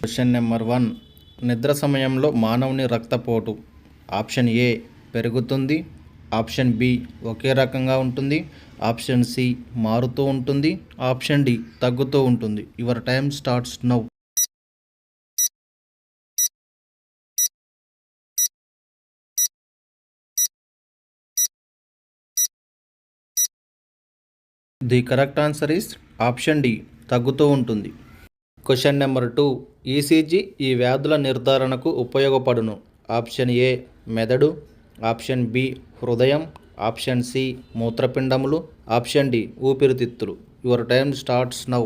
Question number 1. నిద్ర సమయంలో మానవుని రక్తపోటు ఆప్షన్ ఏ పెరుగుతుంది, ఆప్షన్ బి ఒకే రకంగా ఉంటుంది, ఆప్షన్ సి మారుతూ ఉంటుంది, ఆప్షన్ డి తగ్గుతూ ఉంటుంది. Your time starts now. The correct answer is option D తగ్గుతూ ఉంటుంది. Question number 2. ఈసీజీ ఈ వ్యాధుల నిర్ధారణకు ఉపయోగపడును. ఆప్షన్ ఏ మెదడు, ఆప్షన్ బి హృదయం, ఆప్షన్ సి మూత్రపిండములు, ఆప్షన్ డి ఊపిరితిత్తులు. Your time starts now.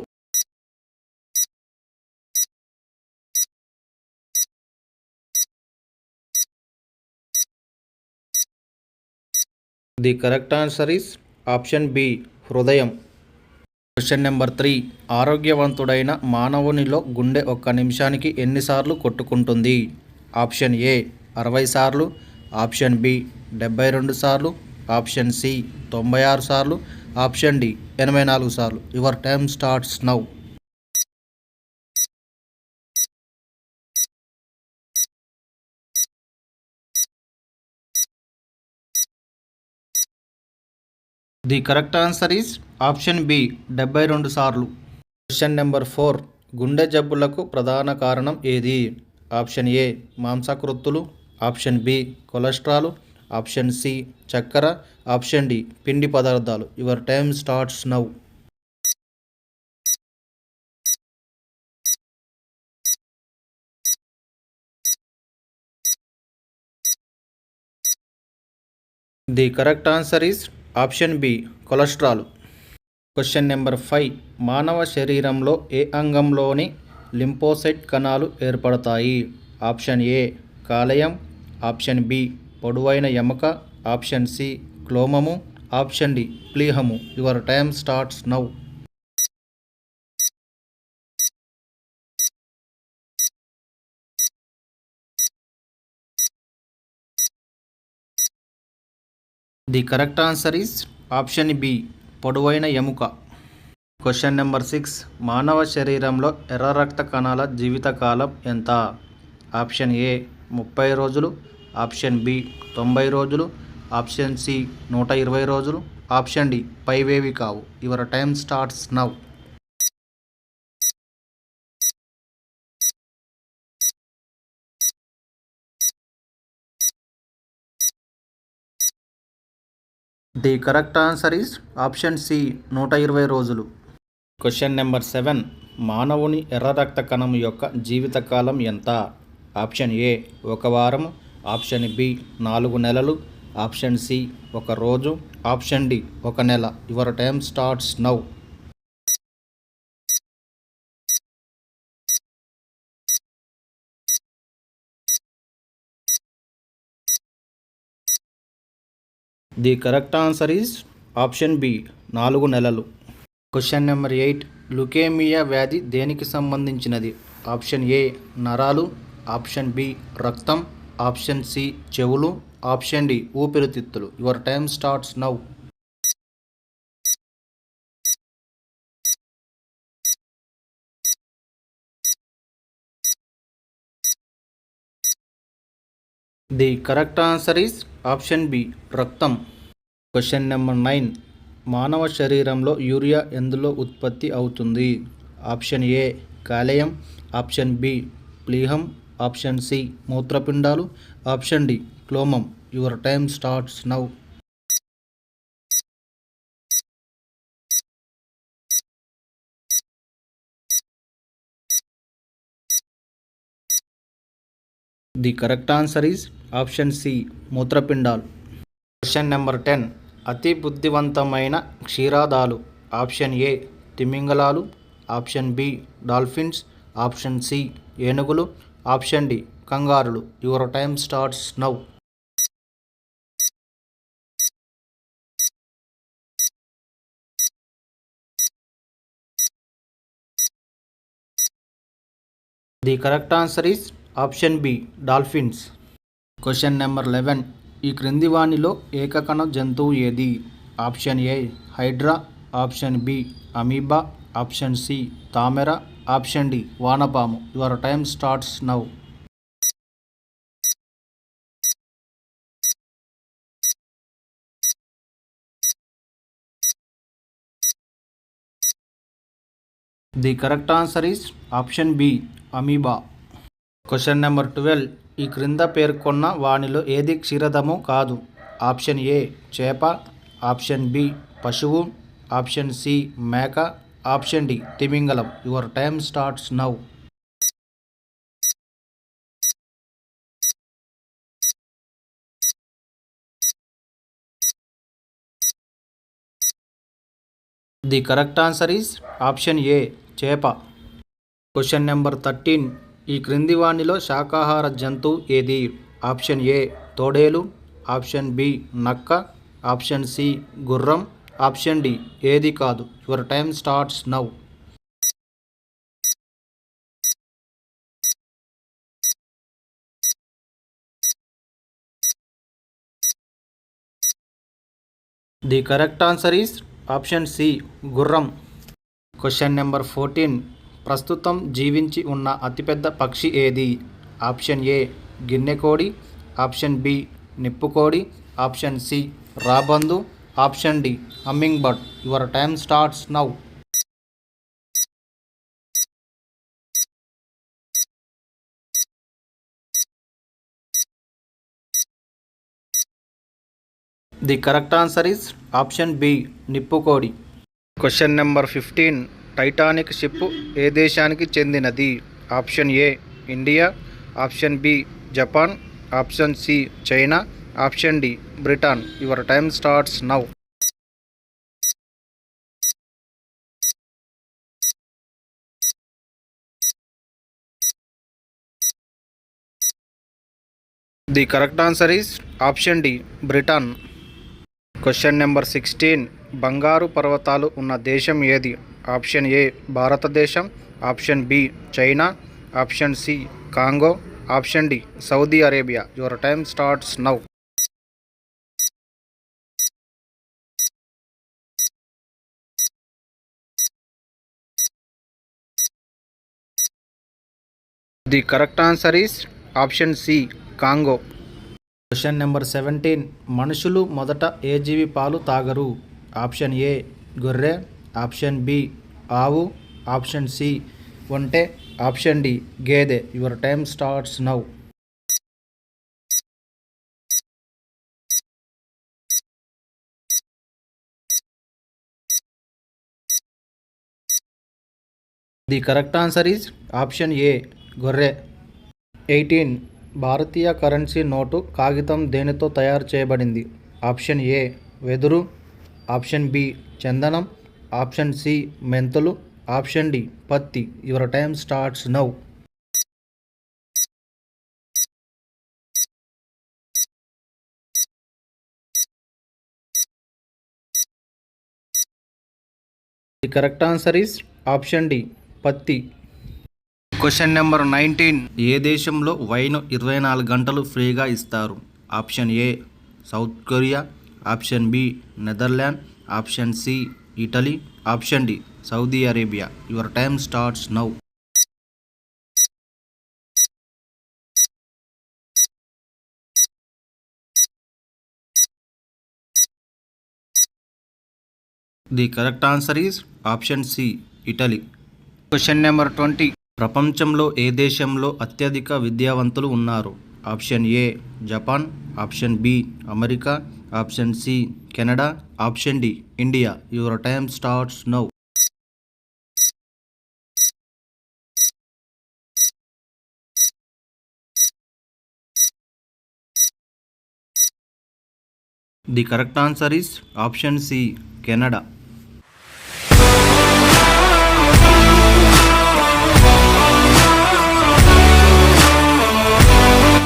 The correct answer is option B హృదయం. Question number 3. ఆరోగ్యవంతుడైన మానవునిలో గుండె ఒక్క నిమిషానికి ఎన్నిసార్లు కొట్టుకుంటుంది. ఆప్షన్ ఏ 60 సార్లు, ఆప్షన్ బి 72 సార్లు, ఆప్షన్ సి 96 సార్లు, ఆప్షన్ డి 84 సార్లు. Your time starts now. The correct answer is option B 72 సార్లు. Question number 4. గుండె జబ్బులకు ప్రధాన కారణం ఏది. ఆప్షన్ ఏ మాంసకృత్తులు, option B cholesterol, option C చక్కెర, ఆప్షన్ డి పిండి పదార్థాలు. Your time starts now. The correct answer is option B cholesterol. Question number 5. మానవ శరీరంలో ఏ అంగంలోని లింఫోసైట్ కణాలు ఏర్పడతాయి. ఆప్షన్ ఏ కాలేయం, ఆప్షన్ బి పొడవైన ఎముక, ఆప్షన్ సి క్లోమము, ఆప్షన్ డి ప్లీహము. Your time starts now. The correct answer is option B పొడవైన ఎముక. Question number 6. మానవ శరీరంలో ఎర్ర రక్త కణాల జీవితకాలం ఎంత. ఆప్షన్ ఏ 30 రోజులు, ఆప్షన్ బి 90 రోజులు, ఆప్షన్ సి 120 రోజులు, ఆప్షన్ డి పైవేవి కావు. Your time starts now. The correct answer is option C 120 రోజులు. Question number 7. మానవుని ఎర్ర రక్త కణం యొక్క జీవితకాలం ఎంత. ఆప్షన్ ఏ 1 వారం, ఆప్షన్ బి 4 నెలలు, ఆప్షన్ సి 1 రోజు, ఆప్షన్ డి 1 నెల. Your time starts now. The correct answer is option B 4 నెలలు. Question number 8. లుకేమియా వ్యాధి దేనికి సంబంధించినది. ఆప్షన్ ఏ నరాలు, ఆప్షన్ బి రక్తం, ఆప్షన్ సి చెవులు, ఆప్షన్ డి ఊపిరితిత్తులు. Your time starts now. The correct answer is option B రక్తం. Question number 9. మానవ శరీరంలో యూరియా ఎందులో ఉత్పత్తి అవుతుంది. ఆప్షన్ ఏ కాలేయం, ఆప్షన్ బి ప్లీహం, ఆప్షన్ సి మూత్రపిండాలు, ఆప్షన్ డి క్లోమం. Your time starts now. The correct answer is option C మూత్రపిండాలు. Question number 10. అతి బుద్ధివంతమైన క్షీరాదాలు. ఆప్షన్ ఏ తిమింగలాలు, option B dolphins, option C ఏనుగులు, ఆప్షన్ డి కంగారులు. Your time starts now. The correct answer is option B dolphins. Question number 11. ఈ క్రింది వానిలో ఏకకణ జంతువు ఏది. Option A hydra, option B amoeba, option C తామెర, option D వానపాము. Your time starts now. The correct answer is option B amoeba. Question number 12. ఈ క్రింద పేర్కొన్న వానిలో ఏది క్షీరదము కాదు? ఆప్షన్ ఏ చేప, ఆప్షన్ బి పశువు, ఆప్షన్ సి మేక, ఆప్షన్ డి తిమింగలం. Your time starts now. The correct answer is option A చేప. Question number 13. ఈ క్రింది వానిలో శాకాహార జంతువు ఏది? ఆప్షన్ ఏ తోడేలు, ఆప్షన్ బి నక్క, ఆప్షన్ సి గుర్రం, ఆప్షన్ డి ఏది కాదు. Your time starts now. The correct answer is option C గుర్రం. Question number 14. ప్రస్తుతం జీవించి ఉన్న అతిపెద్ద పక్షి ఏది? ఆప్షన్ ఏ గిన్నెకోడి, ఆప్షన్ బి నిప్పుకోడి, ఆప్షన్ సి రాబందు, option D hummingbird. Your time starts now. The correct answer is option B నిప్పుకోడి. Question number 15. టైటానిక్ షిప్ ఏ దేశానికి చెందినది? Option A India, option B Japan, option C China, option D Britain. Your time starts now. The correct answer is option D Britain. Question number 16. బంగారు పర్వతాలు ఉన్న దేశం ఏది? Option A భారతదేశం, option B China, option C Congo, option D Saudi Arabia. Your time starts now. The correct answer is option C Congo. Question number 17. మనుషులు మొదట ఏ జీవి పాలు తాగరు? ఆప్షన్ ఏ గొర్రె, ఆప్షన్ బి ఆవు, ఆప్షన్ సి ఒంటె, option D గేదె. Your time starts now. The correct answer is option A గొర్రె. 18. భారతీయ currency note కాగితం దేనితో తయారు చేయబడింది? ఆప్షన్ ఏ వెదురు, ఆప్షన్ బి చందనం, ఆప్షన్ సి మెంతులు, ఆప్షన్ డి పత్తి. Your time starts now. The correct answer is option D పత్తి. Question number 19. ఏ దేశంలో వైన్ 24 గంటలు ఫ్రీగా ఇస్తారు? Option A South Korea, option B Netherland, option C Italy, option D Saudi Arabia. Your time starts now. The correct answer is option C Italy. Question number 20. ప్రపంచంలో ఏ దేశంలో అత్యధిక విద్యావంతులు ఉన్నారు? Option A Japan, option B America, option C Canada, option D India. Your time starts now. The correct answer is option C Canada.